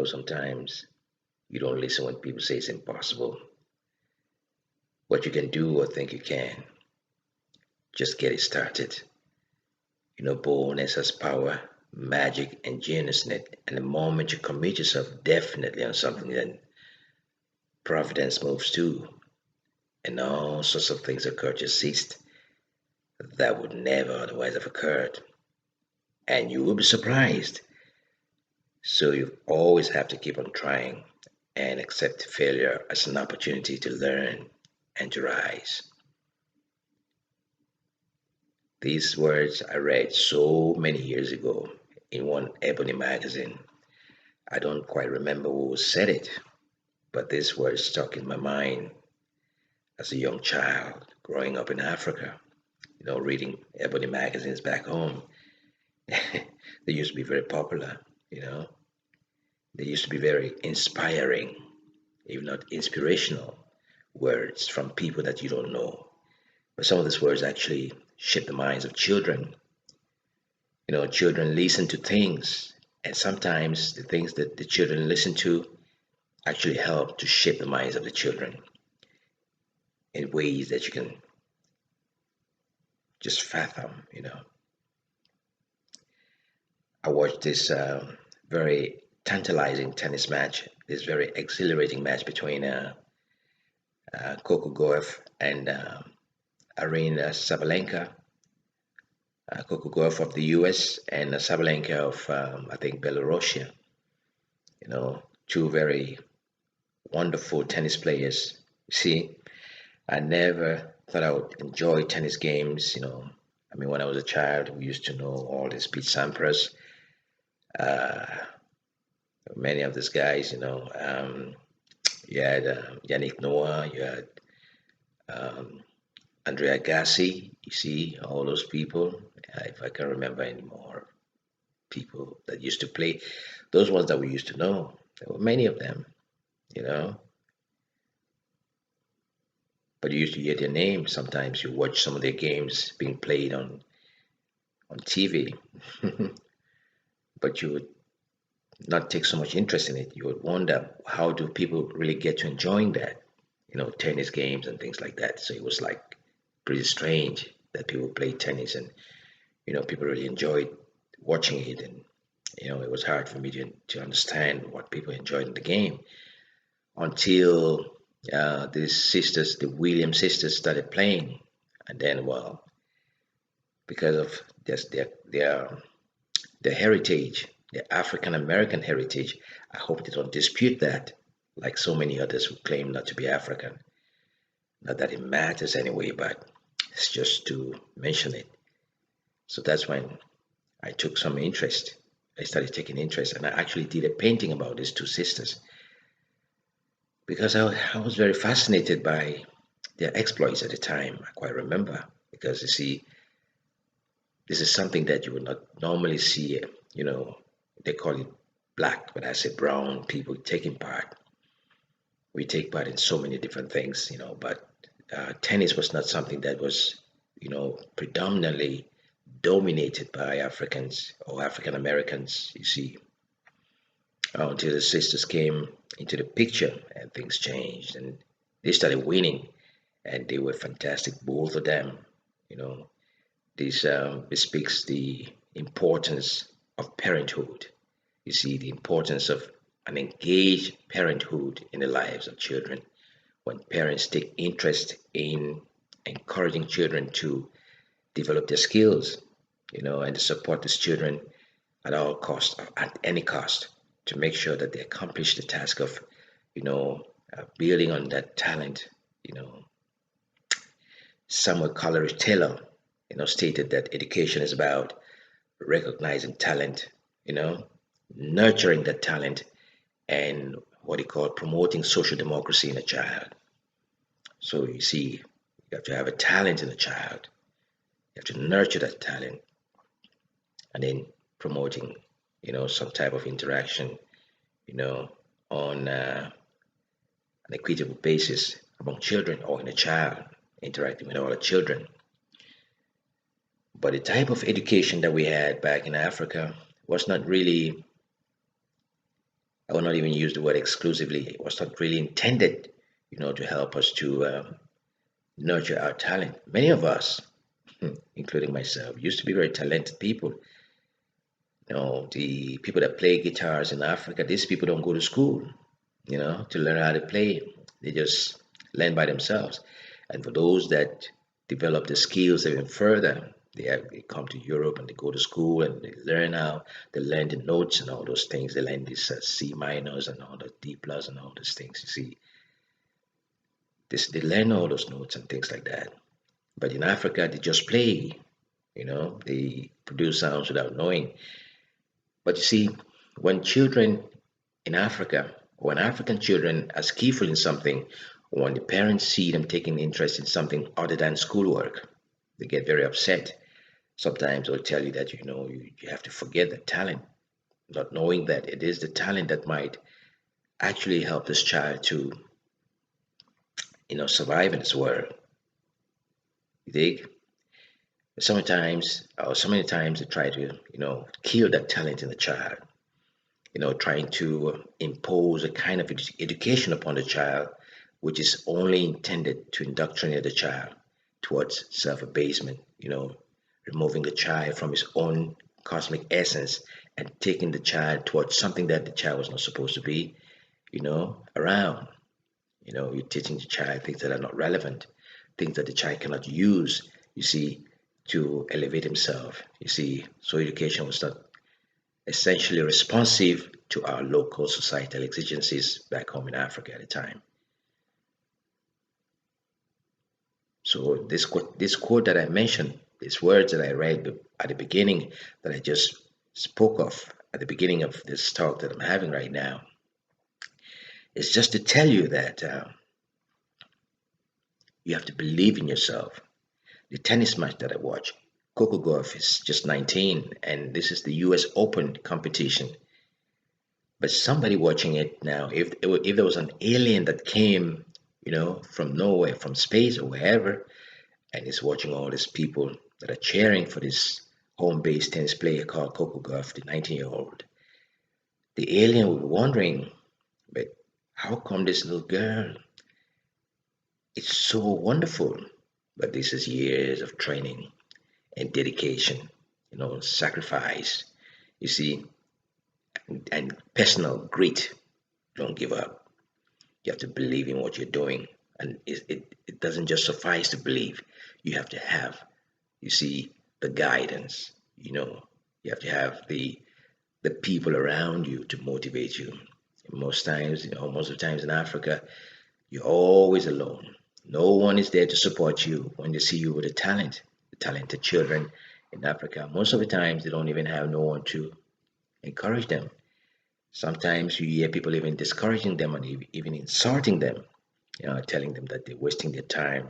Sometimes you don't listen when people say it's impossible. What you can do or think you can, just get it started. Boldness has power, magic, and genius in it. And the moment you commit yourself definitely on something, then providence moves too. And all sorts of things occur to assist that would never otherwise have occurred. And you will be surprised. So you always have to keep on trying and accept failure as an opportunity to learn and to rise. These words I read so many years ago in one ebony magazine. I don't quite remember who said it, but these words stuck in my mind as a young child growing up in Africa, reading ebony magazines back home. They used to be very popular, you know. They used to be very inspiring, if not inspirational, words from people that you don't know. But some of these words actually shape the minds of children. Children listen to things, and sometimes the things that the children listen to actually help to shape the minds of the children in ways that you can just fathom. I watched this very tantalizing tennis match, this very exhilarating match between Coco Gauff and Arina Sabalenka. Coco Gauff of the US and Sabalenka of, I think, Belarusia. Two very wonderful tennis players. See, I never thought I would enjoy tennis games. When I was a child, we used to know all these Pete Sampras, uh, many of these guys. You had Yannick Noah, you had um, Andrea Gassi. You see, all those people. If I can remember any more people that used to play, those ones that we used to know, there were many of them. You know, but you used to hear their names. Sometimes you watch some of their games being played on TV, but you would not take so much interest in it. You would wonder, how do people really get to enjoying that? Tennis games and things like that. So it was like pretty strange that people play tennis, and people really enjoyed watching it. And it was hard for me to understand what people enjoyed in the game until these sisters, the Williams sisters, started playing. And then, well, because of this, their heritage, their African American heritage, I hope they don't dispute that, like so many others who claim not to be African. Not that it matters anyway, but it's just to mention it. So that's when I took some interest. I started taking interest, and I actually did a painting about these two sisters because I was very fascinated by their exploits at the time. I quite remember, because you see, this is something that you would not normally see. They call it black, but I say brown people taking part. We take part in so many different things, but tennis was not something that was, predominantly dominated by Africans or African Americans. You see, until the sisters came into the picture and things changed, and they started winning, and they were fantastic, both of them. You know, this bespeaks the importance of parenthood. You see, the importance of an engaged parenthood in the lives of children. When parents take interest in encouraging children to develop their skills, and to support these children at all costs, at any cost, to make sure that they accomplish the task of, building on that talent. You know, Samuel Coleridge Taylor, stated that education is about recognizing talent, nurturing that talent, and what he called promoting social democracy in a child. So you see, you have to have a talent in a child. You have to nurture that talent, and then promoting, some type of interaction, you know, on an equitable basis among children, or in a child interacting with other children. But the type of education that we had back in Africa was not really I will not even use the word exclusively. It was not really intended, to help us to nurture our talent. Many of us, including myself, used to be very talented people. The people that play guitars in Africa, these people don't go to school, to learn how to play. They just learn by themselves. And for those that develop the skills even further, they come to Europe and they go to school and they learn the notes and all those things. They learn these C minors and all the D plus and all those things. You see, they learn all those notes and things like that. But in Africa, they just play. They produce sounds without knowing. But you see, when children in Africa, when African children are skillful in something, when the parents see them taking interest in something other than schoolwork, they get very upset. Sometimes they'll tell you that you have to forget the talent, not knowing that it is the talent that might actually help this child to survive in this world. You think? Sometimes, or so many times, they try to kill that talent in the child. Trying to impose a kind of education upon the child, which is only intended to indoctrinate the child towards self-abasement, removing the child from his own cosmic essence and taking the child towards something that the child was not supposed to be, around. You're teaching the child things that are not relevant, things that the child cannot use, you see, to elevate himself. You see, so education was not essentially responsive to our local societal exigencies back home in Africa at the time. So this quote that I mentioned, these words that I read at the beginning, that I just spoke of at the beginning of this talk that I'm having right now, is just to tell you that you have to believe in yourself. The tennis match that I watched, Coco Gauff is just 19, and this is the U.S. Open competition. But somebody watching it now, if there was an alien that came, from nowhere, from space or wherever, and is watching all these people that are cheering for this home-based tennis player called Coco Gauff, the 19-year-old, the alien would be wondering, but how come this little girl? It's so wonderful, but this is years of training and dedication, sacrifice. You see, and personal grit. Don't give up. You have to believe in what you're doing. And it doesn't just suffice to believe. You have to have, you see, the guidance. You have to have the people around you to motivate you. Most times, most of the times in Africa, you're always alone. No one is there to support you when they see you with a talent. The talented children in Africa, most of the times they don't even have no one to encourage them. Sometimes you hear people even discouraging them and even insulting them, telling them that they're wasting their time.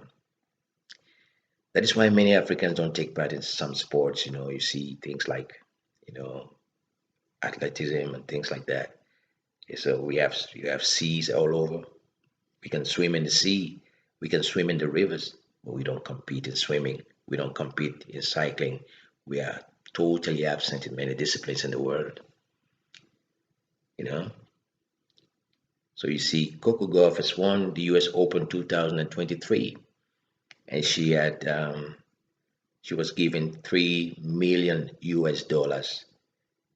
That is why many Africans don't take part in some sports. You see things like, you know, athleticism and things like that. So you have seas all over. We can swim in the sea. We can swim in the rivers, but we don't compete in swimming. We don't compete in cycling. We are totally absent in many disciplines in the world. You know. So you see, Coco Gauff has won the U.S. Open 2023, and she was given 3 million US dollars,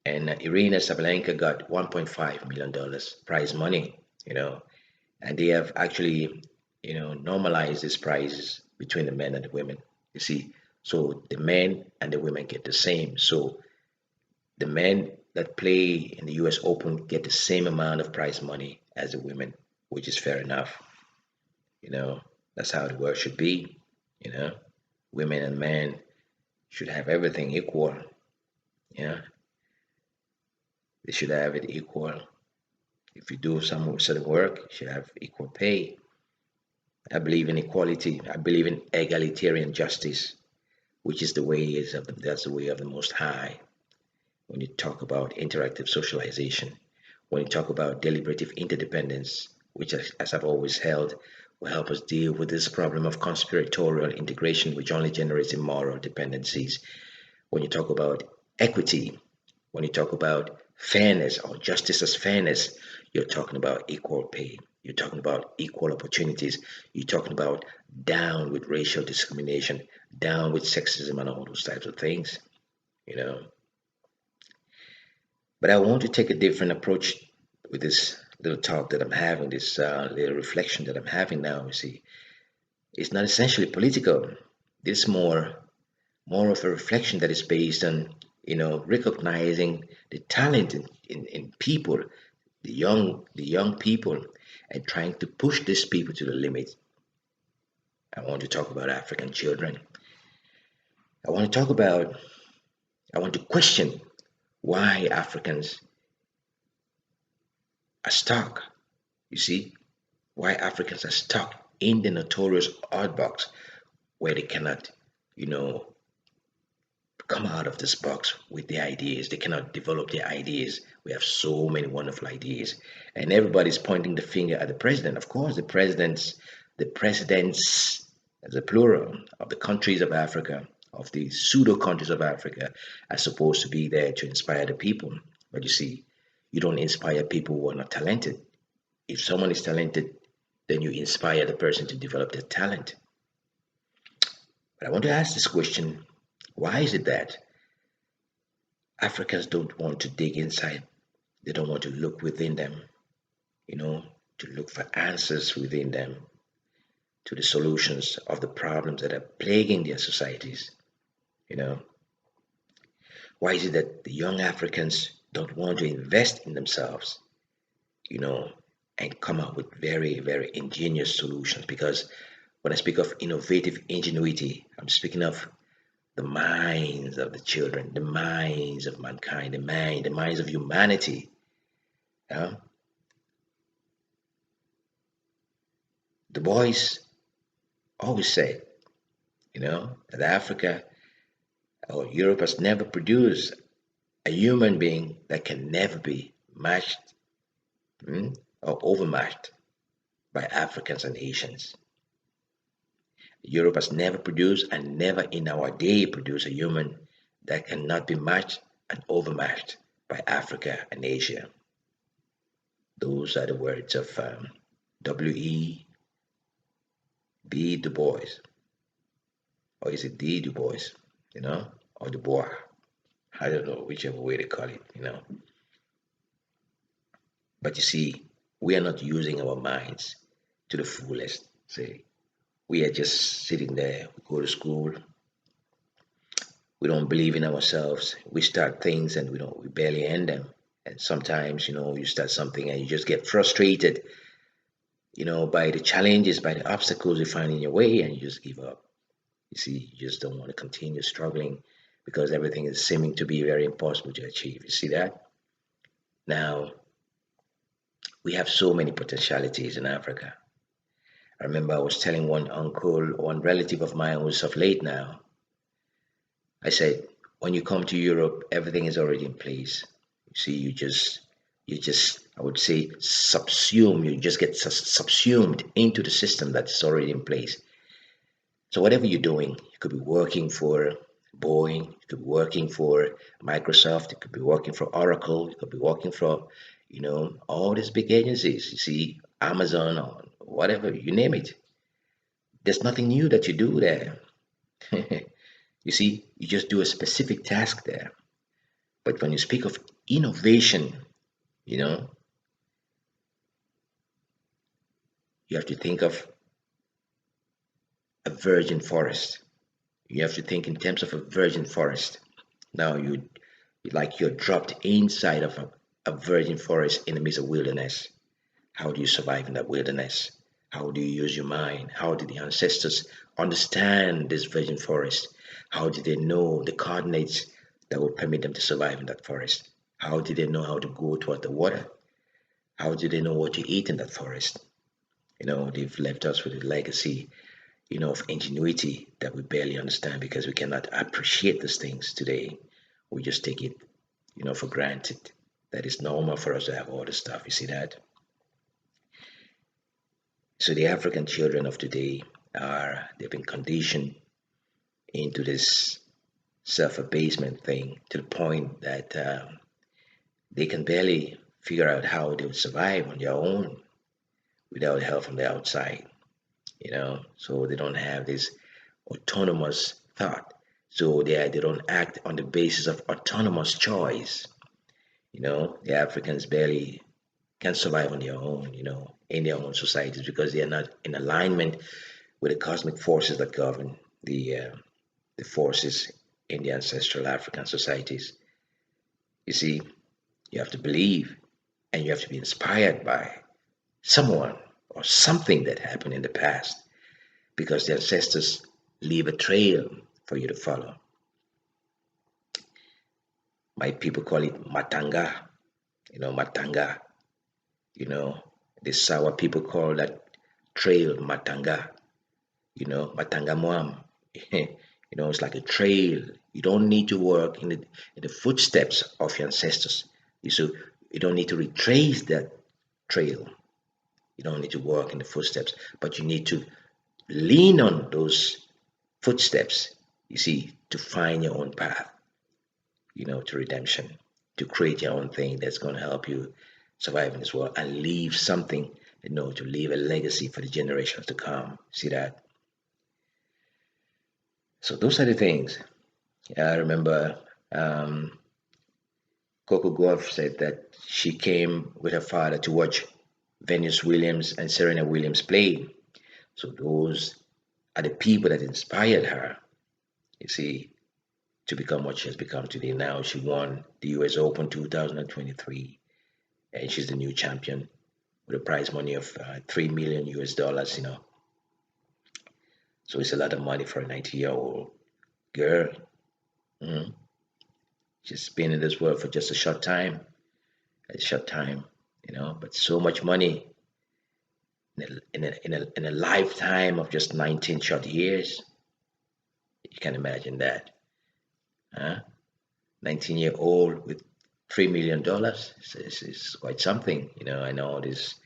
and Irina Sabalenka got 1.5 million dollars prize money. And they have actually normalized these prizes between the men and the women. You see, so the men and the women get the same. So the men that play in the US Open get the same amount of prize money as the women, which is fair enough. That's how the world should be. You know, women and men should have everything equal. Yeah, they should have it equal. If you do some certain work, you should have equal pay. I believe in equality. I believe in egalitarian justice, which is the ways of that's the way of the Most High. When you talk about interactive socialization, when you talk about deliberative interdependence, which, as I've always held, will help us deal with this problem of conspiratorial integration, which only generates immoral dependencies. When you talk about equity, when you talk about fairness or justice as fairness, you're talking about equal pay. You're talking about equal opportunities. You're talking about down with racial discrimination, down with sexism and all those types of things, you know. But I want to take a different approach with this little talk that I'm having, this little reflection that I'm having now. You see, it's not essentially political. This more of a reflection that is based on, recognizing the talent in people, the young people, and trying to push these people to the limit. I want to talk about African children. I want to talk about, I want to question why Africans are stuck. You see, why Africans are stuck in the notorious odd box where they cannot, you know, come out of this box with their ideas. They cannot develop their ideas. We have so many wonderful ideas, and everybody's pointing the finger at the president. Of course, the presidents, as a plural, of the countries of Africa, of the pseudo countries of Africa, are supposed to be there to inspire the people. But you see, you don't inspire people who are not talented. If someone is talented, then you inspire the person to develop their talent. But I want to ask this question: why is it that Africans don't want to dig inside? They don't want to look within them, you know, to look for answers within them to the solutions of the problems that are plaguing their societies. You know, why is it that the young Africans don't want to invest in themselves, you know, and come up with very, very ingenious solutions? Because when I speak of innovative ingenuity, I'm speaking of the minds of the children, the minds of mankind, the minds of humanity. Yeah? The boys always say, that Africa or Europe has never produced a human being that can never be matched, or overmatched by Africans and Asians. Europe has never produced and never in our day produced a human that cannot be matched and overmatched by Africa and Asia. Those are the words of W.E. B. Du Bois, or is it D. Du Bois, or Du Bois? I don't know, whichever way they call it. But you see, we are not using our minds to the fullest. Say, we are just sitting there, we go to school, we don't believe in ourselves, we start things and we barely end them. And sometimes, you start something and you just get frustrated, by the challenges, by the obstacles you find in your way, and you just give up. You see, you just don't want to continue struggling because everything is seeming to be very impossible to achieve. You see that? Now, we have so many potentialities in Africa. I remember I was telling one relative of mine who's of late now. I said, when you come to Europe, everything is already in place. You see, I would say, subsume. You just get subsumed into the system that's already in place. So whatever you're doing, you could be working for Boeing, you could be working for Microsoft, you could be working for Oracle, you could be working for, all these big agencies. You see, Amazon or whatever, you name it. There's nothing new that you do there. You see, you just do a specific task there. But when you speak of innovation, you know, you have to think of a virgin forest. You have to think in terms of a virgin forest. Now you're dropped inside of a virgin forest in the midst of wilderness. How do you survive in that wilderness? How do you use your mind? How did the ancestors understand this virgin forest? How did they know the coordinates that would permit them to survive in that forest? How did they know how to go toward the water? How did they know what to eat in that forest? They've left us with a legacy, of ingenuity that we barely understand because we cannot appreciate these things today. We just take it, for granted. That it's normal for us to have all this stuff. You see that? So the African children of today they've been conditioned into this self-abasement thing to the point that they can barely figure out how they would survive on their own without help from the outside, so they don't have this autonomous thought. So they don't act on the basis of autonomous choice. The Africans barely can survive on their own, in their own societies because they are not in alignment with the cosmic forces that govern the forces in the ancestral African societies. You see, you have to believe and you have to be inspired by someone or something that happened in the past because the ancestors leave a trail for you to follow. My people call it matanga, matanga, you know, the Sawa people call that trail matanga, matanga muam. It's like a trail. You don't need to work in the footsteps of your ancestors. So you don't need to retrace that trail. You don't need to walk in the footsteps, but you need to lean on those footsteps, you see, to find your own path, to redemption, to create your own thing that's going to help you survive in this world and leave something, to leave a legacy for the generations to come. See that? So those are the things. I remember Coco Gauff said that she came with her father to watch Venus Williams and Serena Williams play. So those are the people that inspired her, you see, to become what she has become today. Now she won the US Open 2023, and she's the new champion with a prize money of 3 million US dollars, So it's a lot of money for a 19-year-old girl. Mhm. She's been in this world for just but so much money in a lifetime of just 19 short years. You can imagine that. Huh? 19-year-old with $3 million is quite something, I know this,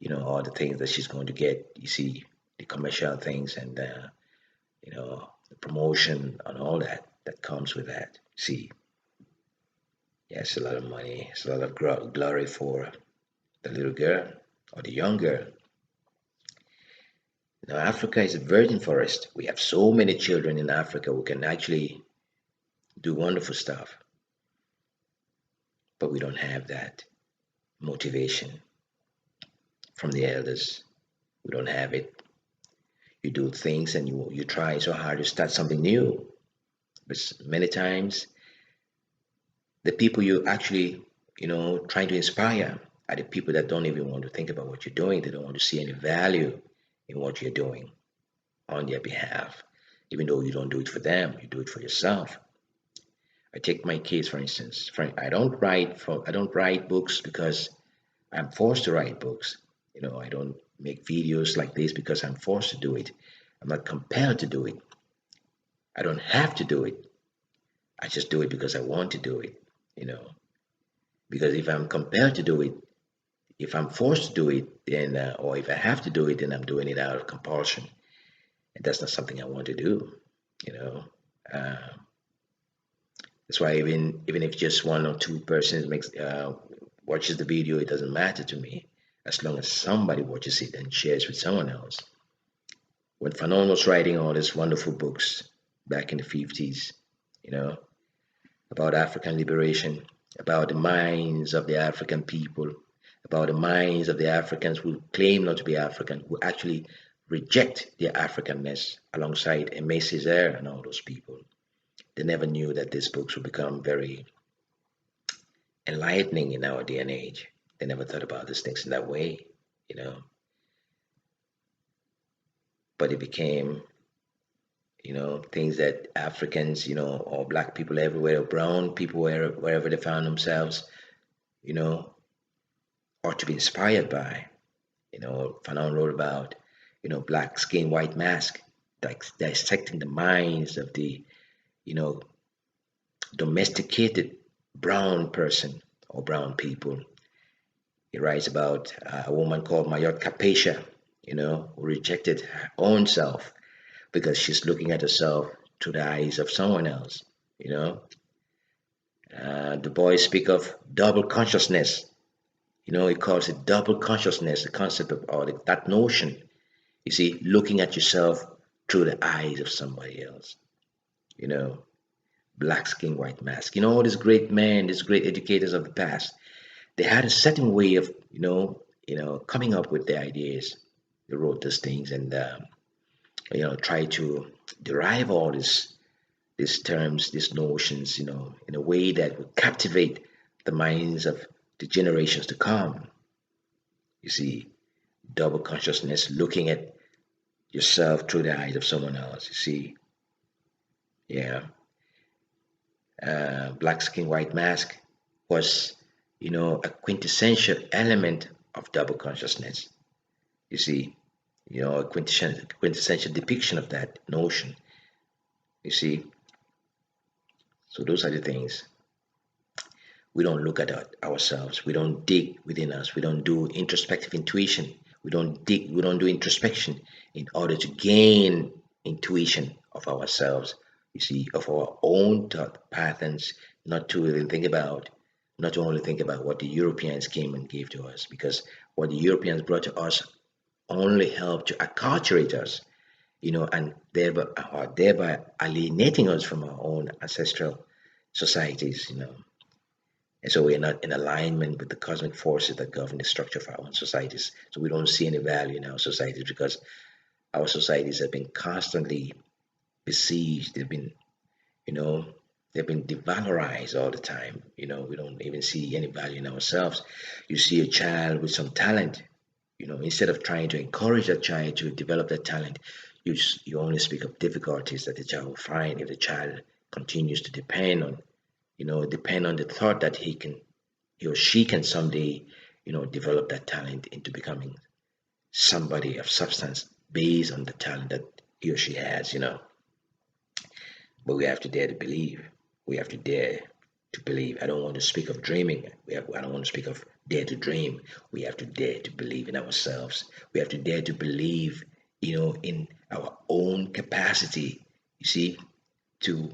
all the things that she's going to get. You see, the commercial things and the promotion and all that comes with that. See, yeah, it's a lot of money. It's a lot of glory for the little girl or the young girl. Now, Africa is a virgin forest. We have so many children in Africa who can actually do wonderful stuff, but we don't have that motivation from the elders. We don't have it. You do things and you try so hard to start something new, but many times the people you actually trying to inspire are the people that don't even want to think about what you're doing. They don't want to see any value in what you're doing on their behalf, even though you don't do it for them, you do it for yourself. I take my case, for instance. I don't write books because I'm forced to write books. I don't make videos like this because I'm forced to do it. I'm not compelled to do it. I don't have to do it. I just do it because I want to do it, you know. Because if I'm compelled to do it, if I'm forced to do it, then, or if I have to do it, then I'm doing it out of compulsion. And that's not something I want to do, you know. Uh, that's why even if just one or two persons watches the video, it doesn't matter to me as long as somebody watches it and shares with someone else. When Fanon was writing all these wonderful books back in the 50s, you know, about African liberation, about the minds of the African people, about the minds of the Africans who claim not to be African, who actually reject their Africanness alongside Aimé Césaire and all those people. They never knew that these books would become very enlightening in our day and age. They never thought about these things in that way, you know. But it became, things that Africans, or black people everywhere, or brown people wherever they found themselves, you know, or to be inspired by. Fanon wrote about, black skin, white mask, dissecting the minds of the, you know, domesticated brown person or brown people. He writes about a woman called Mayot Capesha, who rejected her own self because she's looking at herself through the eyes of someone else, the boys speak of double consciousness. He calls it double consciousness, the concept of, or that notion. You see, looking at yourself through the eyes of somebody else. You know, black skin, white mask. All these great men, these great educators of the past, they had a certain way of, coming up with their ideas. They wrote these things and, try to derive all these terms, these notions, in a way that would captivate the minds of the generations to come. You see, double consciousness, looking at yourself through the eyes of someone else. You see, yeah, black skin, white mask was, a quintessential element of double consciousness. You see, a quintessential depiction of that notion. You see, so those are the things. We don't look at ourselves. We don't dig within us. We don't do introspective intuition. We don't dig. We don't do introspection in order to gain intuition of ourselves. You see, of our own thought patterns. Not to even think about, not to only think about what the Europeans came and gave to us, because what the Europeans brought to us only helped to acculturate us, and thereby alienating us from our own ancestral societies, and so we're not in alignment with the cosmic forces that govern the structure of our own societies. So we don't see any value in our societies because our societies have been constantly besieged. You know, they've been devalorized all the time. We don't even see any value in ourselves. You see a child with some talent, instead of trying to encourage that child to develop that talent, you only speak of difficulties that the child will find if the child continues to depend on the thought that he or she can someday, develop that talent into becoming somebody of substance based on the talent that he or she has. But we have to dare to believe. We have to dare to believe. I don't want to speak of dreaming. I don't want to speak of dare to dream. We have to dare to believe in ourselves. We have to dare to believe, in our own capacity, you see, to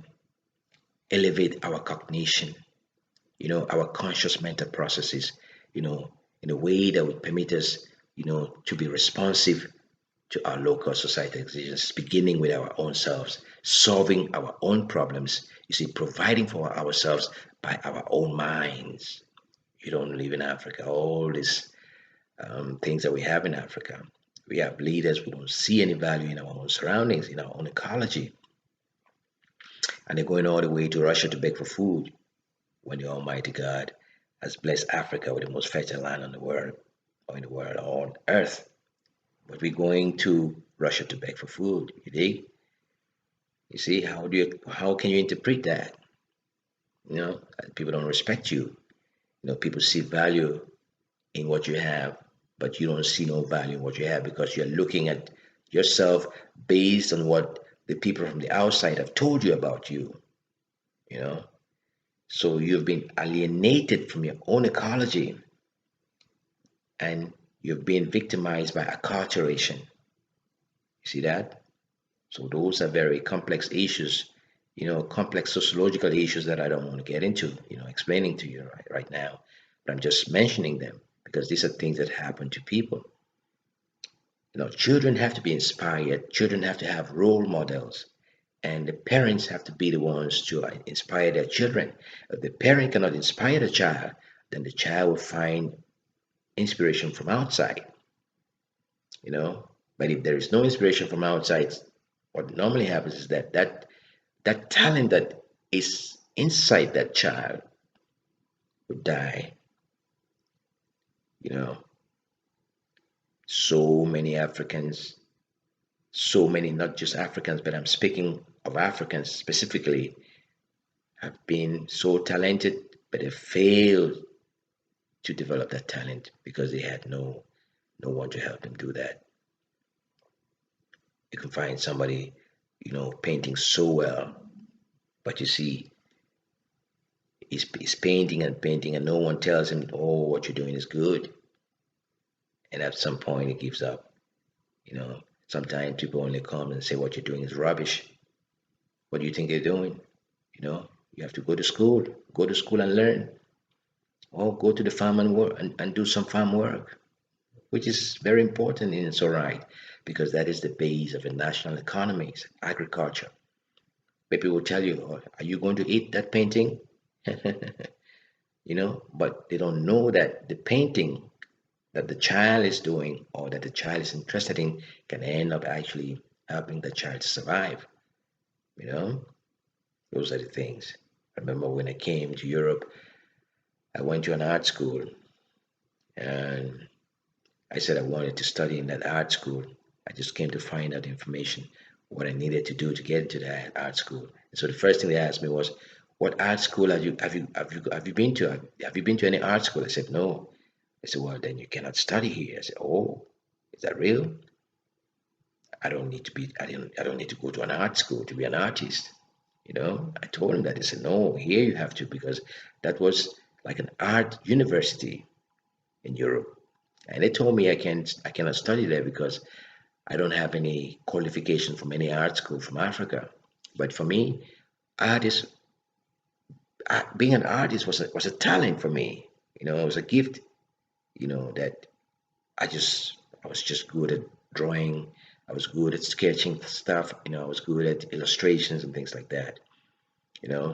elevate our cognition, our conscious mental processes, in a way that would permit us, to be responsive to our local societal exigencies, beginning with our own selves, solving our own problems, you see, providing for ourselves by our own minds. You don't live in Africa. All these things that we have in Africa, we have leaders who don't see any value in our own surroundings, in our own ecology, and they're going all the way to Russia to beg for food when the Almighty God has blessed Africa with the most fertile land on the world, or in the world, or on earth. But we're going to Russia to beg for food. You dig? You see, how can you interpret that? People don't respect you. People see value in what you have, but you don't see no value in what you have because you're looking at yourself based on what the people from the outside have told you about you. So you've been alienated from your own ecology and you've been victimized by acculturation. You see that? So those are very complex issues, complex sociological issues that I don't want to get into, explaining to you right now. But I'm just mentioning them because these are things that happen to people. Children have to be inspired. Children have to have role models. And the parents have to be the ones to inspire their children. If the parent cannot inspire the child, then the child will find inspiration from outside. But if there is no inspiration from outside, what normally happens is that talent that is inside that child would die. So many Africans, so many, not just Africans, but I'm speaking of Africans specifically, have been so talented, but they failed to develop that talent because they had no one to help them do that. You can find somebody, painting so well, but you see, he's painting and painting, and no one tells him, "Oh, what you're doing is good." And at some point, he gives up. Sometimes people only come and say, "What you're doing is rubbish." What do you think you're doing? You have to go to school and learn, or go to the farm and work and do some farm work, which is very important in its own right, because that is the base of a national economy, agriculture. People will tell you, "Oh, are you going to eat that painting?" But they don't know that the painting that the child is doing or that the child is interested in can end up actually helping the child to survive. You know, those are the things. I remember when I came to Europe, I went to an art school and I said I wanted to study in that art school. I just came to find out information, what I needed to do to get into that art school. And so the first thing they asked me was, "What art school have you been to? Have you been to any art school?" I said, "No." I said, "Well, then you cannot study here." I said, "Oh, is that real? I don't need to go to an art school to be an artist." I told him that. He said, "No, here you have to, because that was like an art university in Europe." And they told me I cannot study there because I don't have any qualification from any art school from Africa. But for me, art is being an artist was a talent for me. It was a gift. That I was just good at drawing. I was good at sketching stuff. I was good at illustrations and things like that.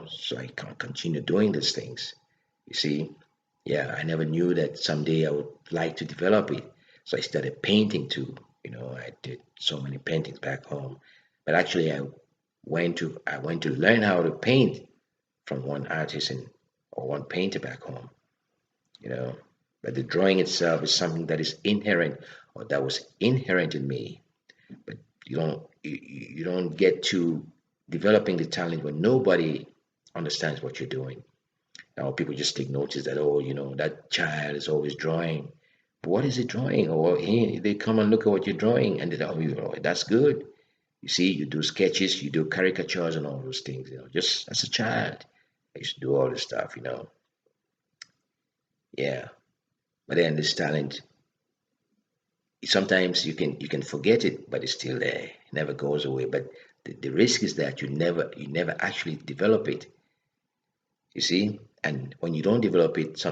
So I can continue doing these things. You see, yeah, I never knew that someday I would like to develop it. So I started painting too. I did so many paintings back home. But actually, I went to learn how to paint from one artist or one painter back home. You know, but the drawing itself is something that is inherent, or that was inherent in me. But you don't get to developing the talent when nobody understands what you're doing. Now people just take notice that, oh, that child is always drawing. But what is he drawing? Or hey, they come and look at what you're drawing, and they oh, that's good. You see, you do sketches, you do caricatures, and all those things. Just as a child, I used to do all this stuff. Yeah, but then this talent, sometimes you can forget it, but it's still there. It never goes away. But the risk is that you never actually develop it. You see, and when you don't develop it,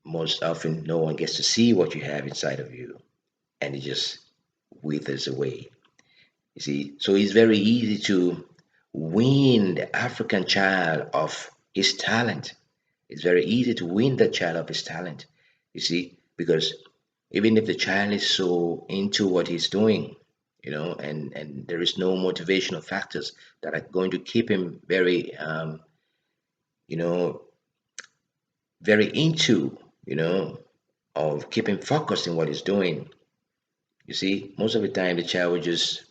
most often no one gets to see what you have inside of you, and it just withers away. You see, so it's very easy to wean the African child of his talent. It's very easy to win the child of his talent. You see, because even if the child is so into what he's doing, and there is no motivational factors that are going to keep him you know, very into, of keeping focused in what he's doing. You see, most of the time the child will just,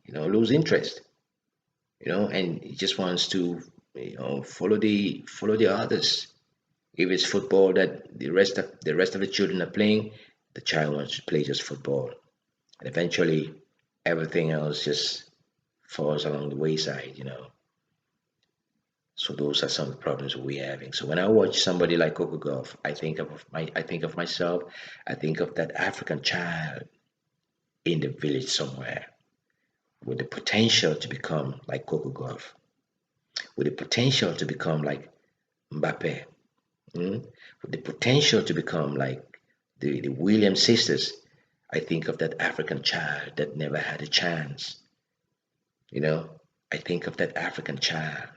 lose interest, and he just wants to, follow the others. If it's football that the rest of the children are playing, the child wants to play just football, and eventually everything else just falls along the wayside. So those are some of the problems we're having. So when I watch somebody like Coco Gauff, I think of myself. I think of that African child in the village somewhere with the potential to become like Coco Gauff, with the potential to become like Mbappe, with the potential to become like the Williams sisters. I think of that African child that never had a chance. You know, I think of that African child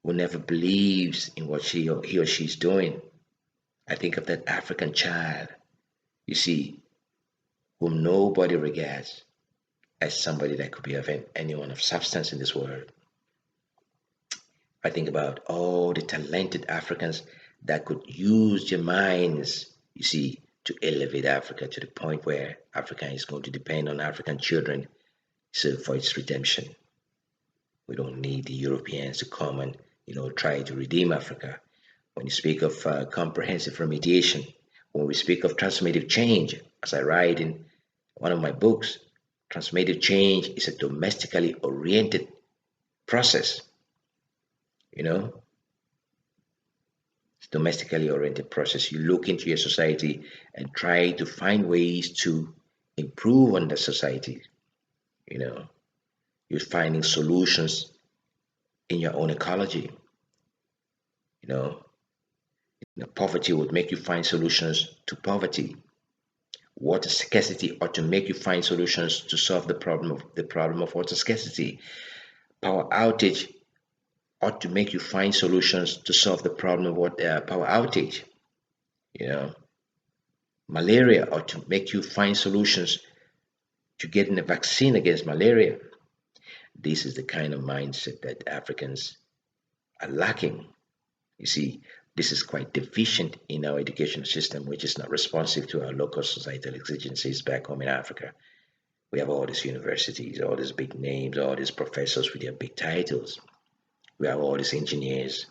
who never believes in what he or she's doing. I think of that African child, you see, whom nobody regards as somebody that could be of anyone of substance in this world. I think about all the talented Africans that could use their minds, you see, to elevate Africa to the point where Africa is going to depend on African children so for its redemption. We don't need the Europeans to come and try to redeem Africa. When you speak of comprehensive remediation, when we speak of transformative change, as I write in one of my books, transformative change is a domestically oriented process. You know, it's domestically oriented process. You look into your society and try to find ways to improve on the society. You know, you're finding solutions in your own ecology. You know, poverty would make you find solutions to poverty. Water scarcity ought to make you find solutions to solve the problem of water scarcity. Power outage ought to make you find solutions to solve the problem of what power outage. You know, malaria ought to make you find solutions to getting a vaccine against malaria. This is the kind of mindset that Africans are lacking. You see, this is quite deficient in our education system, which is not responsive to our local societal exigencies back home in Africa. We have all these universities, all these big names, all these professors with their big titles. We have all these engineers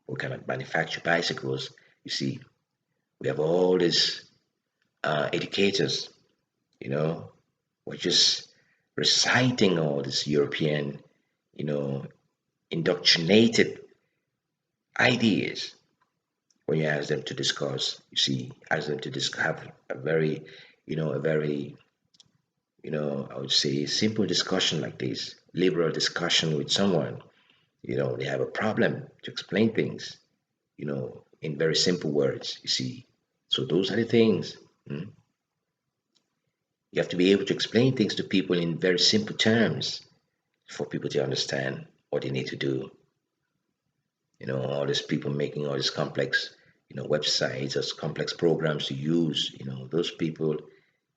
who cannot manufacture bicycles. You see, we have all these educators, you know, who are just reciting all this European, you know, indoctrinated ideas. When you ask them to discuss, you see, ask them to have a very, a very, I would say simple discussion like this, liberal discussion with someone, they have a problem to explain things, in very simple words, you see. So those are the things. You have to be able to explain things to people in very simple terms for people to understand what they need to do. All these people making all these complex, websites, as complex programs to use, those people,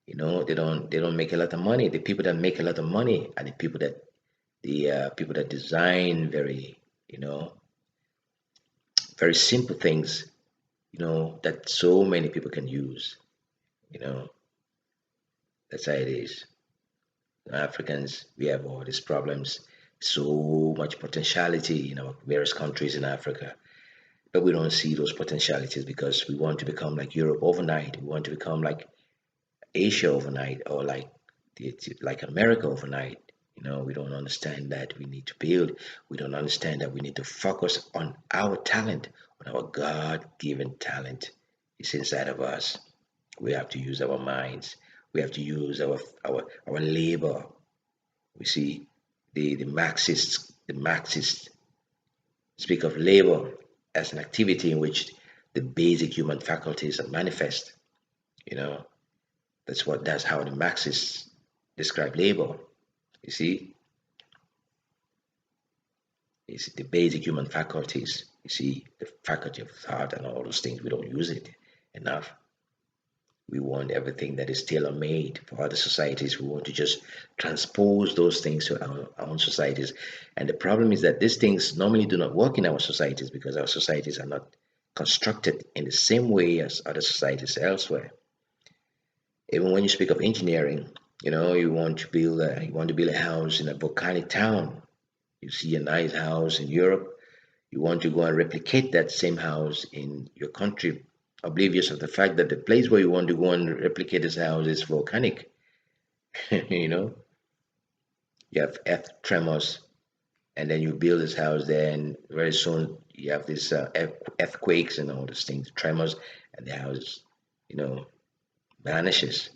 they don't make a lot of money. The people that make a lot of money are the people that design very, very simple things, that so many people can use. You know, that's how it is. Africans, we have all these problems, so much potentiality in our various countries in Africa, but we don't see those potentialities because we want to become like Europe overnight. We want to become like Asia overnight, or like America overnight. We don't understand that we need to build. We don't understand that we need to focus on our talent, on our God-given talent. It's inside of us. We have to use our minds. We have to use our labor. We see the Marxists speak of labor as an activity in which the basic human faculties are manifest. You know, that's how the Marxists describe labor. You see, it's the basic human faculties. You see, the faculty of thought and all those things. We don't use it enough. We want everything that is tailor made for other societies. We want to just transpose those things to our own societies. And the problem is that these things normally do not work in our societies because our societies are not constructed in the same way as other societies elsewhere. Even when you speak of engineering, you want to build a house in a volcanic town. You see a nice house in Europe, you want to go and replicate that same house in your country, oblivious of the fact that the place where you want to go and replicate this house is volcanic. you know, you have earth tremors, and then you build this house there, and very soon you have these earthquakes and all these things, tremors, and the house, you know, vanishes.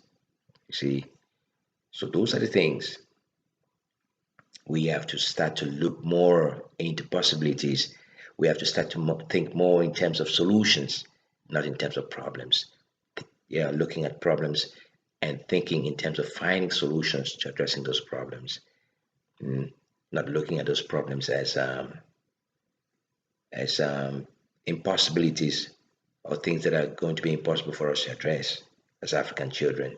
You see, so those are the things we have to start to look more into possibilities. We have to start to think more in terms of solutions, not in terms of problems. Yeah, looking at problems and thinking in terms of finding solutions to addressing those problems. Not looking at those problems as impossibilities or things that are going to be impossible for us to address as African children.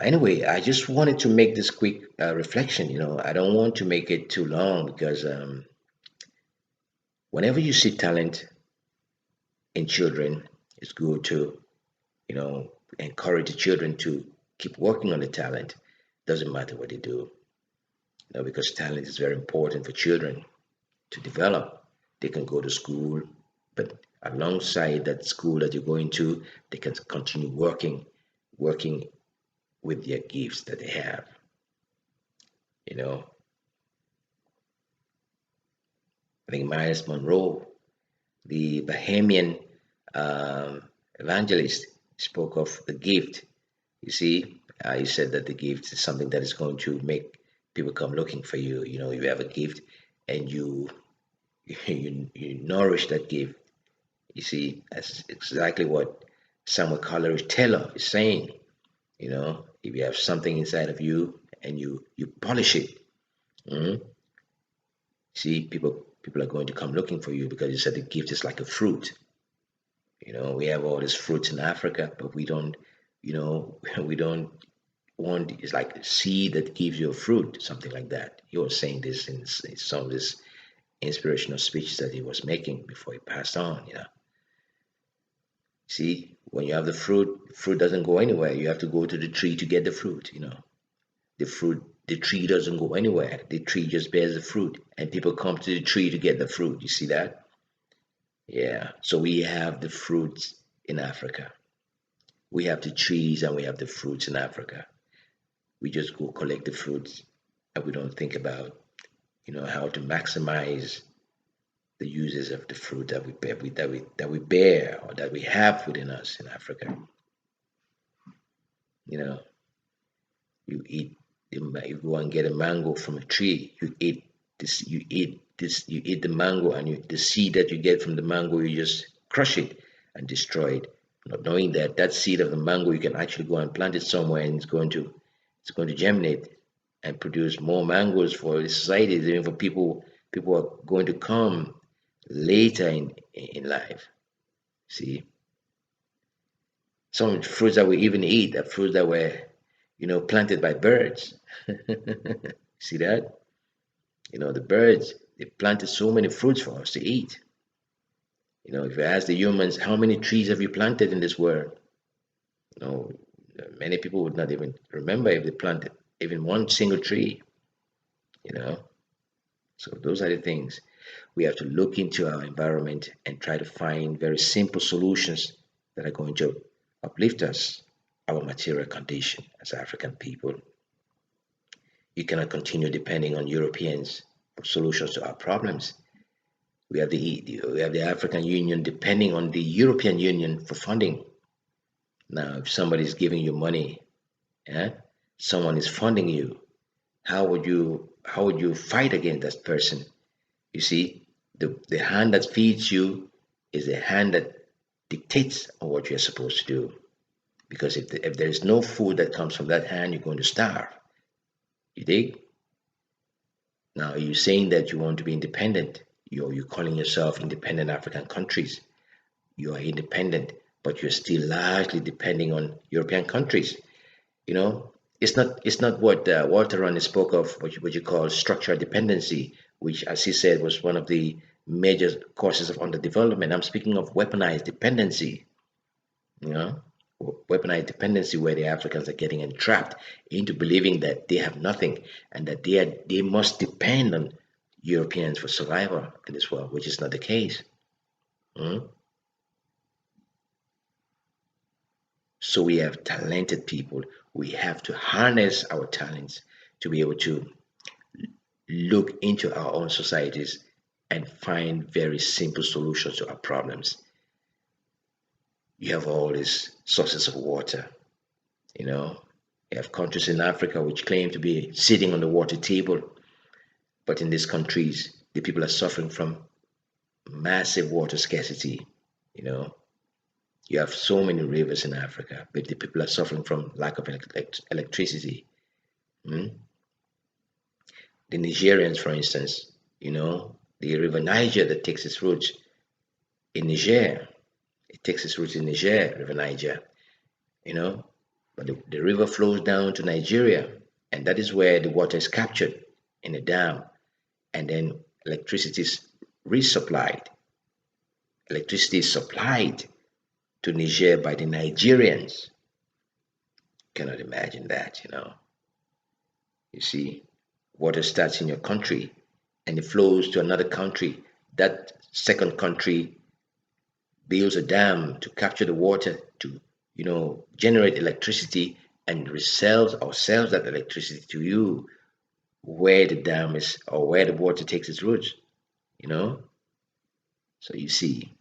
Anyway, I just wanted to make this quick reflection. I don't want to make it too long because whenever you see talent in children, it's good to, encourage the children to keep working on the talent. Doesn't matter what they do, because talent is very important for children to develop. They can go to school, but alongside that school that you're going to, they can continue working with their gifts that they have. You know, I think Miles Monroe, the Bahamian evangelist, spoke of the gift. You see, he said that the gift is something that is going to make people come looking for you. You have a gift, and You nourish that gift. You see, that's exactly what Samuel Coleridge Taylor is saying. If you have something inside of you and you polish it, mm, see, people are going to come looking for you because you said the gift is like a fruit. We have all these fruits in Africa, but we don't, we don't want. It's like a seed that gives you a fruit, something like that. He was saying this in some of his inspirational speeches that he was making before he passed on. See, when you have the fruit doesn't go anywhere. You have to go to the tree to get the fruit. The tree doesn't go anywhere. The tree just bears the fruit, and people come to the tree to get the fruit. You see that? Yeah. So we have the fruits in Africa. We have the trees and we have the fruits in Africa. We just go collect the fruits, and we don't think about, how to maximize the uses of the fruit that we bear, or that we have within us in Africa. You know, you eat you go and get a mango from a tree. You eat the mango, and the seed that you get from the mango, you just crush it and destroy it, not knowing that that seed of the mango you can actually go and plant it somewhere, and it's going to germinate and produce more mangoes for the society, even for people are going to come later in life. See, some fruits that we even eat are fruits that were, planted by birds. See that? The birds, they planted so many fruits for us to eat. If you ask the humans, how many trees have you planted in this world? You know, Many people would not even remember if they planted even one single tree, you know. So those are the things. We have to look into our environment and try to find very simple solutions that are going to uplift us, our material condition as African people. You cannot continue depending on Europeans for solutions to our problems. We have the African Union depending on the European Union for funding. Now, if somebody is giving you money, yeah, someone is funding you, how would you fight against that person? You see, the hand that feeds you is the hand that dictates on what you're supposed to do. Because if there is no food that comes from that hand, you're going to starve. You dig? Now, are you saying that you want to be independent? You're calling yourself independent African countries. You are independent, but you're still largely depending on European countries. You know, it's not what Walter Ronnie spoke of, what you call structural dependency, which, as he said, was one of the major causes of underdevelopment. I'm speaking of weaponized dependency. You know, weaponized dependency, where the Africans are getting entrapped into believing that they have nothing and that they must depend on Europeans for survival in this world, which is not the case. Mm? So we have talented people. We have to harness our talents to be able to look into our own societies and find very simple solutions to our problems. You have all these sources of water, you know. You have countries in Africa which claim to be sitting on the water table, but in these countries, the people are suffering from massive water scarcity. You know, you have so many rivers in Africa, but the people are suffering from lack of electricity. Mm? The Nigerians, for instance, the river Niger that takes its roots in Niger, it takes its roots in Niger, River Niger, you know, but the river flows down to Nigeria, and that is where the water is captured in a dam, and then electricity is resupplied. Electricity is supplied to Niger by the Nigerians. Cannot imagine that. You see, water starts in your country and it flows to another country. That second country builds a dam to capture the water to, generate electricity and resells or sells that electricity to you where the dam is or where the water takes its roots, you know. So you see,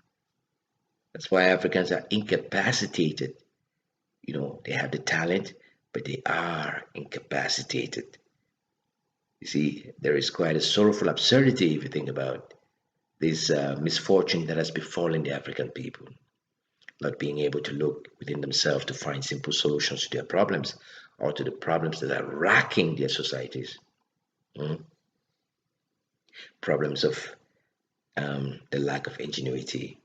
that's why Africans are incapacitated. They have the talent, but they are incapacitated. You see, there is quite a sorrowful absurdity if you think about this misfortune that has befallen the African people, not being able to look within themselves to find simple solutions to their problems or to the problems that are racking their societies. Mm? Problems of the lack of ingenuity,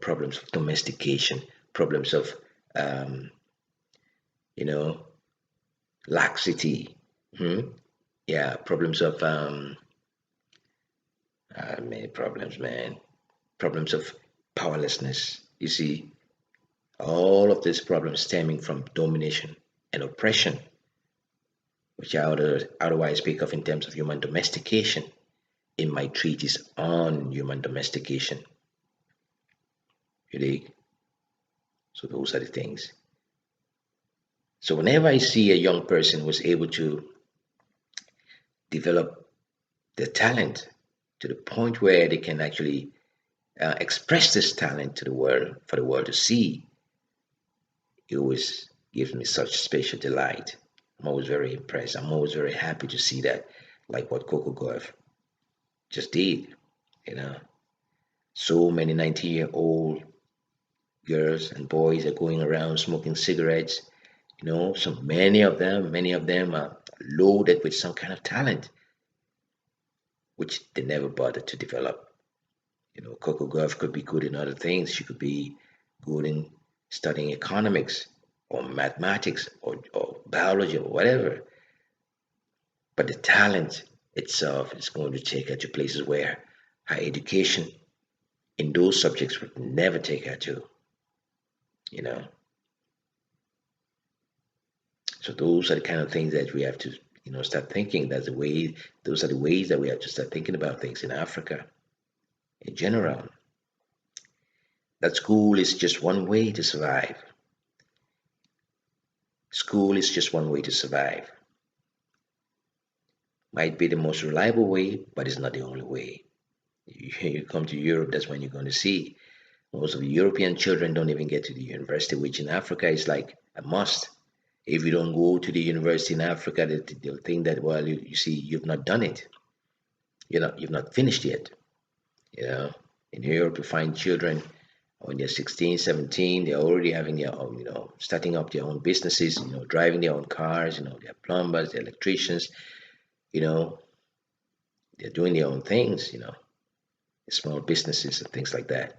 problems of domestication, problems of, um, you know, laxity. Hmm? Yeah, problems of many problems, man. Problems of powerlessness. You see, all of these problems stemming from domination and oppression, which I would otherwise speak of in terms of human domestication in my treatise on human domestication. You dig? So those are the things. So whenever I see a young person who's able to develop their talent to the point where they can actually express this talent to the world for the world to see, it always gives me such special delight. I'm always very impressed. I'm always very happy to see that, like what Coco Gauff just did. You know, so many 19-year-old girls and boys are going around smoking cigarettes. So many of them are loaded with some kind of talent, which they never bothered to develop. Coco Gauff could be good in other things. She could be good in studying economics or mathematics or biology or whatever. But the talent itself is going to take her to places where her education in those subjects would never take her to, you know. So those are the kind of things that we have to, start thinking. Those are the ways that we have to start thinking about things in Africa in general. That school is just one way to survive. School is just one way to survive. Might be the most reliable way, but it's not the only way. You come to Europe, that's when you're going to see most of the European children don't even get to the university, which in Africa is like a must. If you don't go to the university in Africa, they'll think that, well, you see, you've not done it. You've not finished yet. You know, in Europe, you find children when they're 16, 17, they're already having their own, starting up their own businesses, driving their own cars, they're plumbers, they're electricians, you know, they're doing their own things, small businesses and things like that.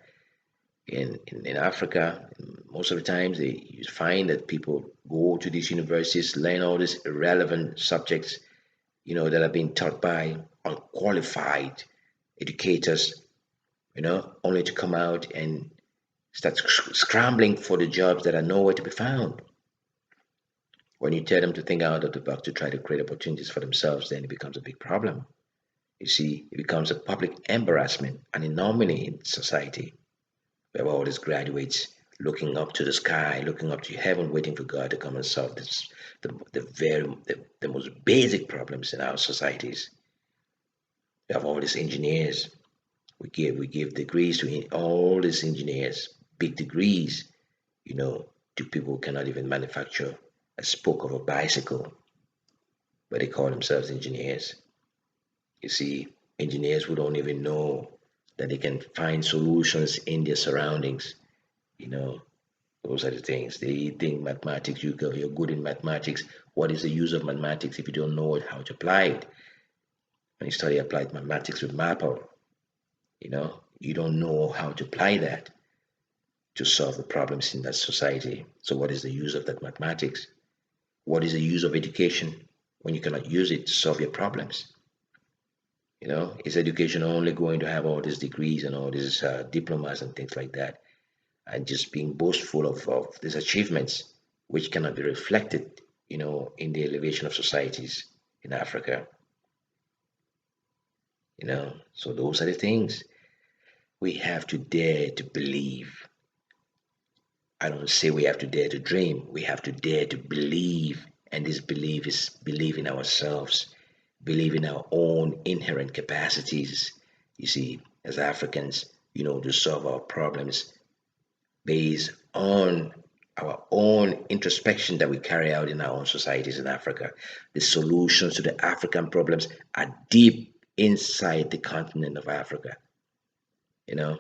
In Africa, most of the times you find that people go to these universities, learn all these irrelevant subjects, that are being taught by unqualified educators, only to come out and start scrambling for the jobs that are nowhere to be found. When you tell them to think out of the box to try to create opportunities for themselves, then it becomes a big problem. You see, it becomes a public embarrassment and ignominy in society. We have all these graduates looking up to the sky, looking up to heaven, waiting for God to come and solve the most basic problems in our societies. We have all these engineers. We give degrees to all these engineers, big degrees, to people who cannot even manufacture a spoke of a bicycle, but they call themselves engineers. You see, engineers who don't even know that they can find solutions in their surroundings. You know, those are the things. They think mathematics, you're good in mathematics. What is the use of mathematics if you don't know how to apply it? When you study applied mathematics with Maple, you don't know how to apply that to solve the problems in that society. So what is the use of that mathematics? What is the use of education when you cannot use it to solve your problems? Is education only going to have all these degrees and all these diplomas and things like that, and just being boastful of these achievements, which cannot be reflected, in the elevation of societies in Africa? So those are the things we have to dare to believe. I don't say we have to dare to dream. We have to dare to believe, and this belief is believe in ourselves, believe in our own inherent capacities. You see, as Africans, to solve our problems based on our own introspection that we carry out in our own societies in Africa. The solutions to the African problems are deep inside the continent of Africa. you know,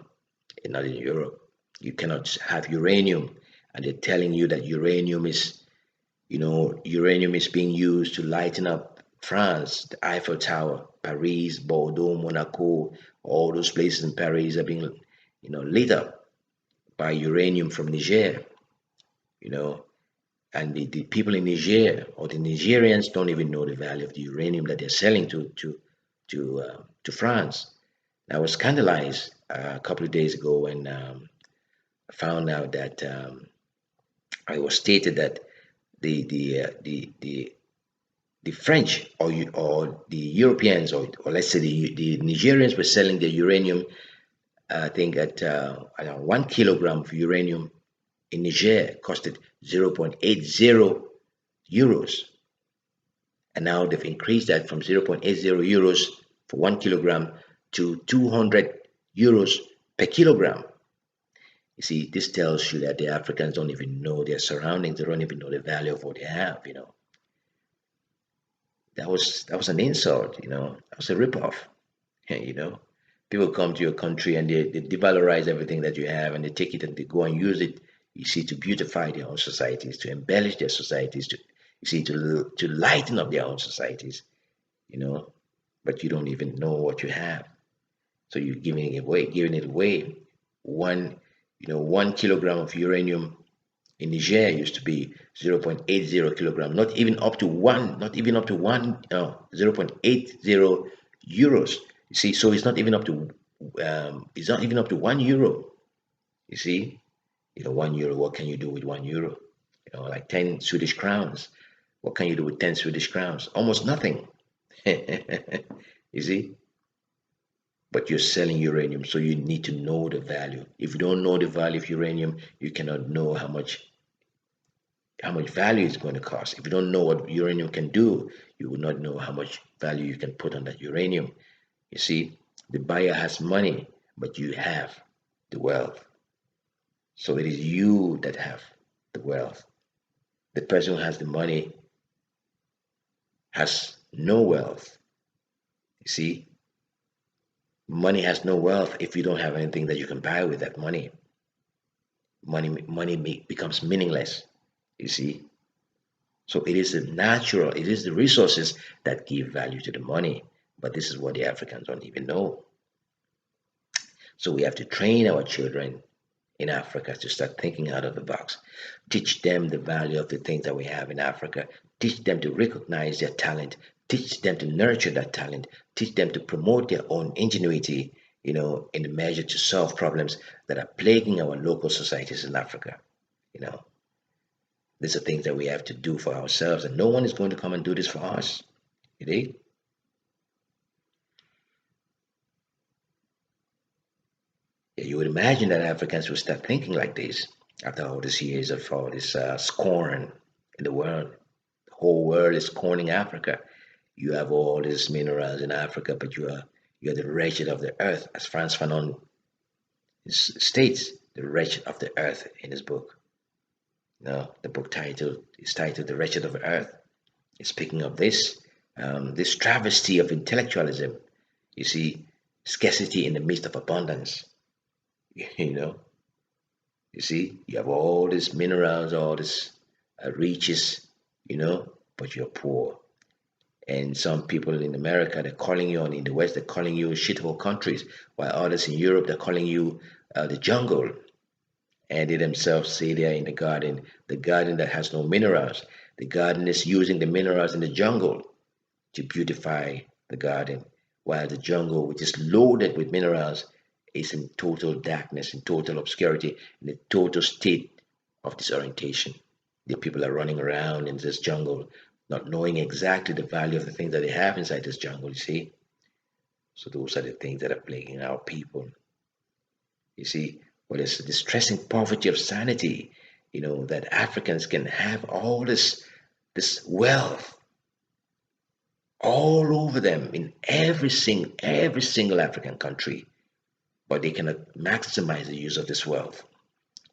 not in Europe. You cannot have uranium, and they're telling you that uranium is being used to lighten up France, the Eiffel Tower, Paris, Bordeaux, Monaco, all those places in Paris are being, lit up by uranium from Niger, you know, and the people in Niger or the Nigerians don't even know the value of the uranium that they're selling to France. I was scandalized a couple of days ago when I found out that it was stated that the French or the Europeans or let's say the Nigerians were selling their uranium. I think at I don't know, 1 kilogram of uranium in Niger costed 0.80 euros, and now they've increased that from 0.80 euros for 1 kilogram to 200 euros per kilogram. You see, this tells you that the Africans don't even know their surroundings. They don't even know the value of what they have. That was an insult. That was a ripoff. you know, People come to your country and they devalorize everything that you have, and they take it and they go and use it. You see, to beautify their own societies, to embellish their societies, to lighten up their own societies. You know, but you don't even know what you have. So you're giving it away. One, 1 kilogram of uranium in Niger used to be 0.80 kilogram, not even up to one, 0.80 euros. You see, so it's not even up to €1. You see, €1. What can you do with €1? Like 10 Swedish crowns. What can you do with 10 Swedish crowns? Almost nothing. You see, but you're selling uranium, so you need to know the value. If you don't know the value of uranium, you cannot know how much value it's going to cost. If you don't know what uranium can do, you will not know how much value you can put on that uranium. You see, the buyer has money, but you have the wealth. So it is you that have the wealth. The person who has the money has no wealth. You see, money has no wealth if you don't have anything that you can buy with that money. Money becomes meaningless. You see, so it is the resources that give value to the money. But this is what the Africans don't even know. So we have to train our children in Africa to start thinking out of the box. Teach them the value of the things that we have in Africa. Teach them to recognize their talent. Teach them to nurture that talent. Teach them to promote their own ingenuity, in the measure to solve problems that are plaguing our local societies in Africa. You know, these are things that we have to do for ourselves, and no one is going to come and do this for us. You see? Yeah, you would imagine that Africans will start thinking like this after all these years of all this scorn in the world. The whole world is scorning Africa. You have all these minerals in Africa, but you're the wretched of the earth, as Frantz Fanon states, the wretched of the earth in his book. The book title is titled "The Wretched of the Earth." It's speaking of this travesty of intellectualism. You see, scarcity in the midst of abundance. You know, you see, you have all these minerals, all these riches, but you're poor. And some people in America, they're calling you, in the West, they're calling you shithole countries, while others in Europe, they're calling you the jungle. And they themselves say they're in the garden that has no minerals. The garden is using the minerals in the jungle to beautify the garden, while the jungle, which is loaded with minerals, is in total darkness, in total obscurity, in a total state of disorientation. The people are running around in this jungle, not knowing exactly the value of the things that they have inside this jungle, you see. So those are the things that are plaguing our people. You see, well, it's a distressing poverty of sanity, that Africans can have all this wealth all over them in every single African country, but they cannot maximize the use of this wealth,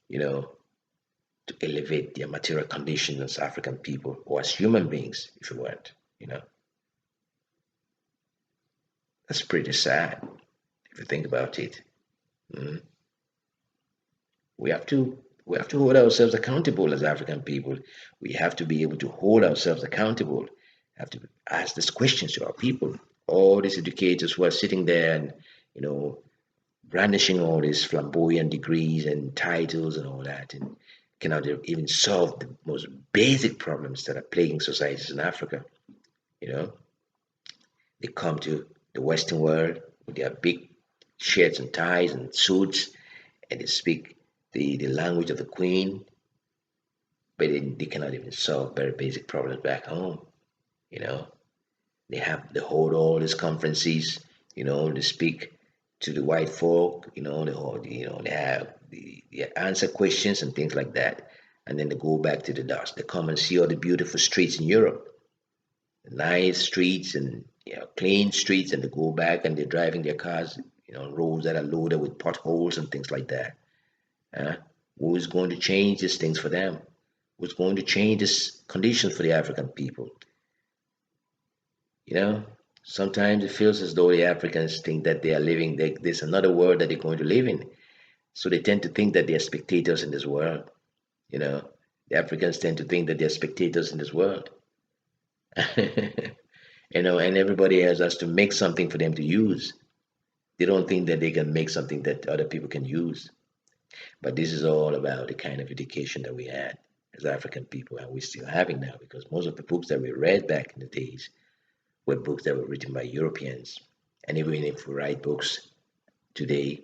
you know, to elevate their material condition as African people or as human beings, if you want. That's pretty sad if you think about it. Mm. We have to we have to hold ourselves accountable as African people. We have to be able to hold ourselves accountable. Have to ask these questions to our people. All these educators who are sitting there and you know brandishing all these flamboyant degrees and titles and all that, and cannot even solve the most basic problems that are plaguing societies in Africa. You know, they come to the Western world with their big shirts and ties and suits, and they speak the language of the Queen, but they cannot even solve very basic problems back home. You know, they hold all these conferences. They speak to the white folk. They have they answer questions and things like that, and then they go back to the dust. They come and see all the beautiful streets in Europe, nice streets and clean streets, and they go back and they're driving their cars, roads that are loaded with potholes and things like that. Uh, who is going to change these things for them? Who's going to change this conditions for the African people? You know, sometimes it feels as though the Africans think that they are living, there's another world that they're going to live in. So they tend to think that they are spectators in this world. You know, the Africans tend to think that they're spectators in this world. And everybody else has to make something for them to use. They don't think that they can make something that other people can use. But this is all about the kind of education that we had as African people, and we're still having now, because most of the books that we read back in the days were books that were written by Europeans. And even if we write books today,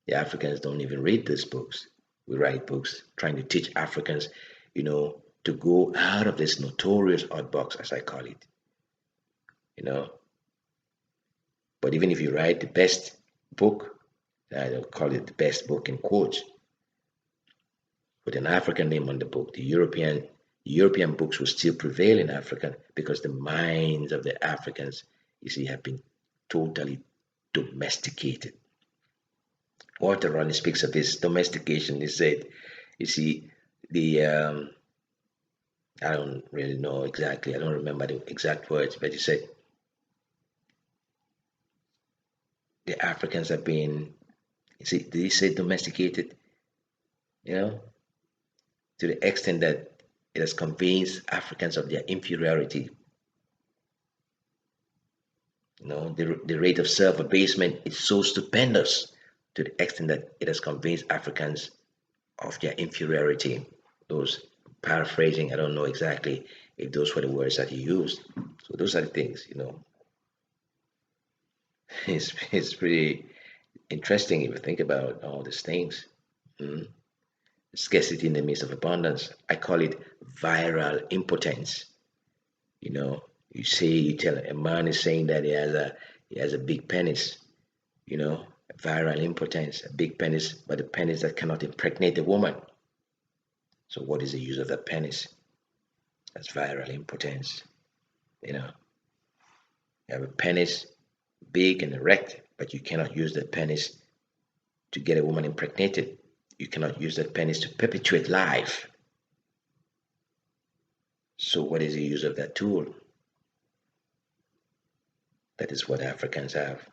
the Africans don't even read these books. We write books trying to teach Africans, to go out of this notorious odd box, as I call it, you know. But even if you write the best book, I don't call it the best book in quotes, with an African name on the book, the European books will still prevail in Africa because the minds of the Africans, you see, have been totally domesticated. Walter Ronnie speaks of this domestication. He said, you see, the I don't really know exactly, I don't remember the exact words, but he said the Africans have been, you see, did he say domesticated? You know, to the extent that it has convinced Africans of their inferiority. The rate of self abasement is so stupendous to the extent that it has convinced Africans of their inferiority. Those paraphrasing, I don't know exactly if those were the words that he used. So those are the things. It's pretty interesting if you think about all these things. Mm. Scarcity in the midst of abundance. I call it viral impotence. You tell a man is saying that he has a big penis, viral impotence, a big penis, but a penis that cannot impregnate a woman. So what is the use of that penis? That's viral impotence. You know, you have a penis big and erect, but you cannot use that penis to get a woman impregnated. You cannot use that penis to perpetuate life. So what is the use of that tool? That is what Africans have.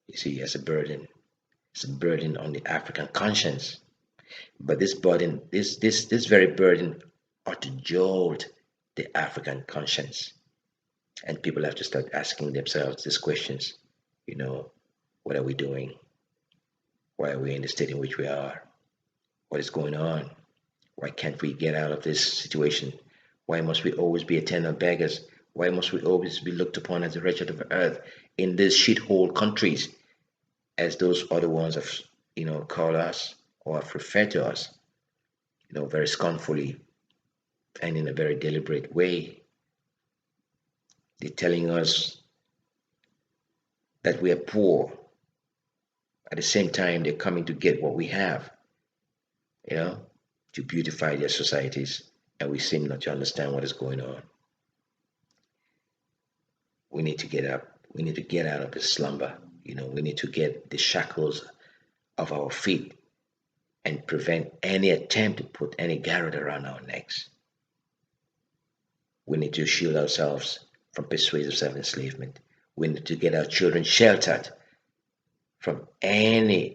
You see, as a burden. It's a burden on the African conscience. But this burden, this very burden ought to jolt the African conscience. And people have to start asking themselves these questions. You know, what are we doing? Why are we in the state in which we are? What is going on? Why can't we get out of this situation? Why must we always be attendant beggars? Why must we always be looked upon as the wretched of the earth in these shithole countries, as those other ones have, called us or have referred to us, very scornfully and in a very deliberate way? They're telling us that we are poor. At the same time, they're coming to get what we have, you know, to beautify their societies, and we seem not to understand what is going on. We need to get up. We need to get out of the slumber. We need to get the shackles of our feet and prevent any attempt to put any garrote around our necks. We need to shield ourselves from persuasive self enslavement. We need to get our children sheltered from any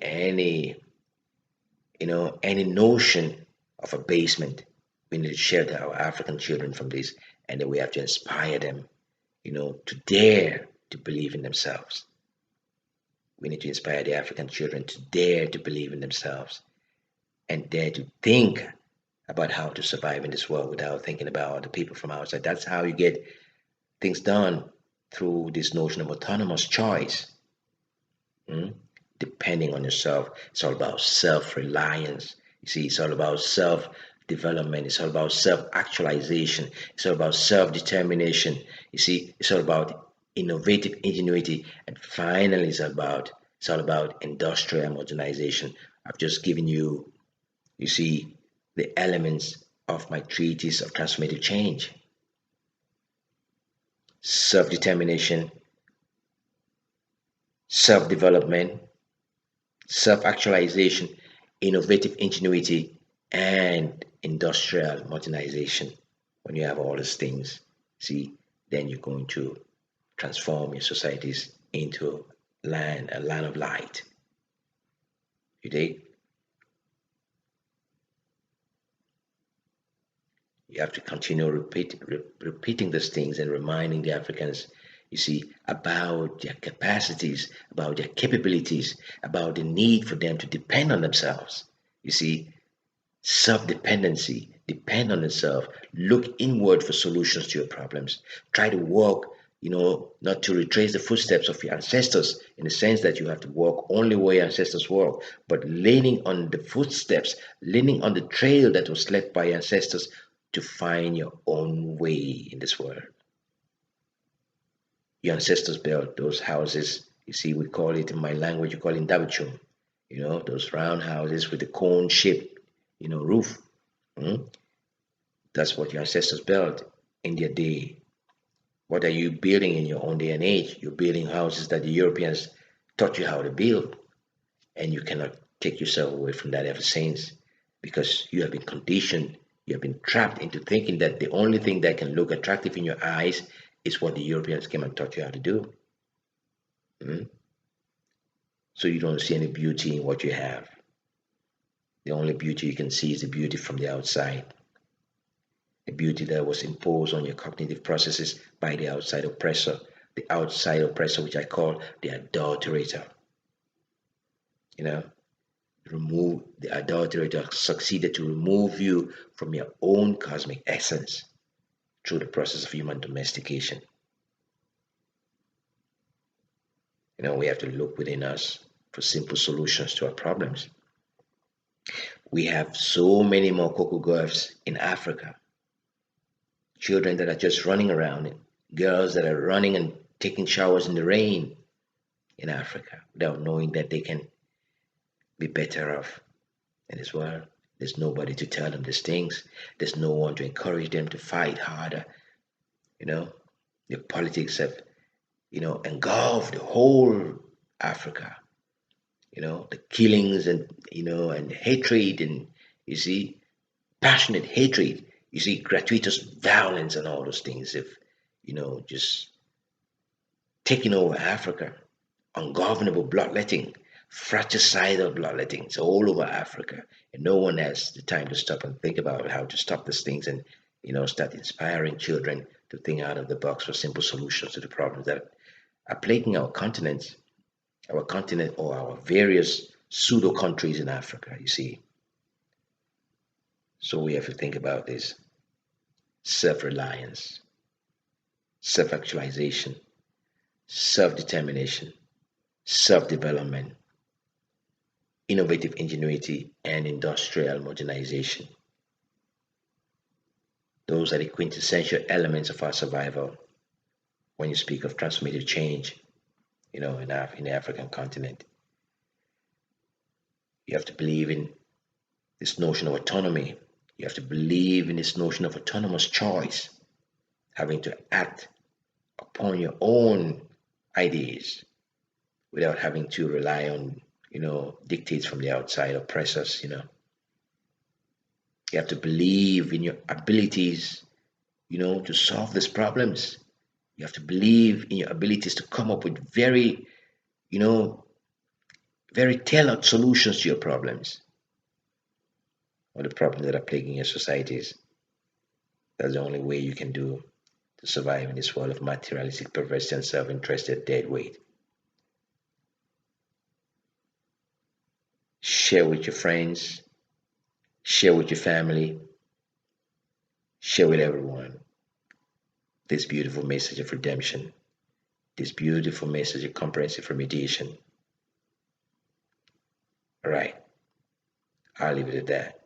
notion of abasement. We need to shelter our African children from this, and then we have to inspire them, to dare to believe in themselves. We need to inspire the African children to dare to believe in themselves and dare to think about how to survive in this world without thinking about the people from outside. That's how you get things done, through this notion of autonomous choice. mm, Depending on yourself. It's all about self-reliance. You see, it's all about self-development. It's all about self-actualization. It's all about self-determination. You see, it's all about innovative ingenuity. And finally, it's all about industrial modernization. I've just given you, you see, the elements of my treatise of transformative change: self-determination, self-development, self-actualization, innovative ingenuity, and industrial modernization. When you have all these things, see, then you're going to transform your societies into a land of light. You dig? You have to continue repeating these things and reminding the Africans, you see, about their capacities, about their capabilities, about the need for them to depend on themselves. You see, self-dependency, depend on yourself, look inward for solutions to your problems, try to walk, not to retrace the footsteps of your ancestors, in the sense that you have to walk only where your ancestors walk, but leaning on the footsteps, leaning on the trail that was led by your ancestors, to find your own way in this world. Your ancestors built those houses. You see, we call it, in my language, you call it dabichum, those round houses with the cone shaped, roof. Mm? That's what your ancestors built in their day. What are you building in your own day and age? You're building houses that the Europeans taught you how to build, and you cannot take yourself away from that ever since, because you have been conditioned, you have been trapped into thinking that the only thing that can look attractive in your eyes is what the Europeans came and taught you how to do. Mm? So you don't see any beauty in what you have. The only beauty you can see is the beauty from the outside, the beauty that was imposed on your cognitive processes by the outside oppressor, which I call the adulterator. You know, the adulterator succeeded to remove you from your own cosmic essence through the process of human domestication. We have to look within us for simple solutions to our problems. We have so many more Coco Gauffs in Africa. Children that are just running around, girls that are running and taking showers in the rain in Africa without knowing that they can be better off in this world. There's nobody to tell them these things. There's no one to encourage them to fight harder. The politics have, engulfed the whole Africa. The killings and hatred, and you see, passionate hatred. You see, gratuitous violence and all those things have, just taken over Africa. Ungovernable bloodletting, fratricidal bloodletting. It's all over Africa, and no one has the time to stop and think about how to stop these things and start inspiring children to think out of the box for simple solutions to the problems that are plaguing our continent, or our various pseudo countries in Africa. You see, so we have to think about this: self-reliance, self-actualization, self-determination, self-development, innovative ingenuity, and industrial modernization. Those are the quintessential elements of our survival when you speak of transformative change, in the African continent. You have to believe in this notion of autonomy. You have to believe in this notion of autonomous choice, having to act upon your own ideas without having to rely on, dictates from the outside oppressors. You have to believe in your abilities, to solve these problems. You have to believe in your abilities to come up with very, very tailored solutions to your problems or the problems that are plaguing your societies. That's the only way you can do to survive in this world of materialistic, perverse, and self-interested dead weight. Share with your friends, share with your family, share with everyone this beautiful message of redemption, this beautiful message of comprehensive remediation. All right, I'll leave it at that.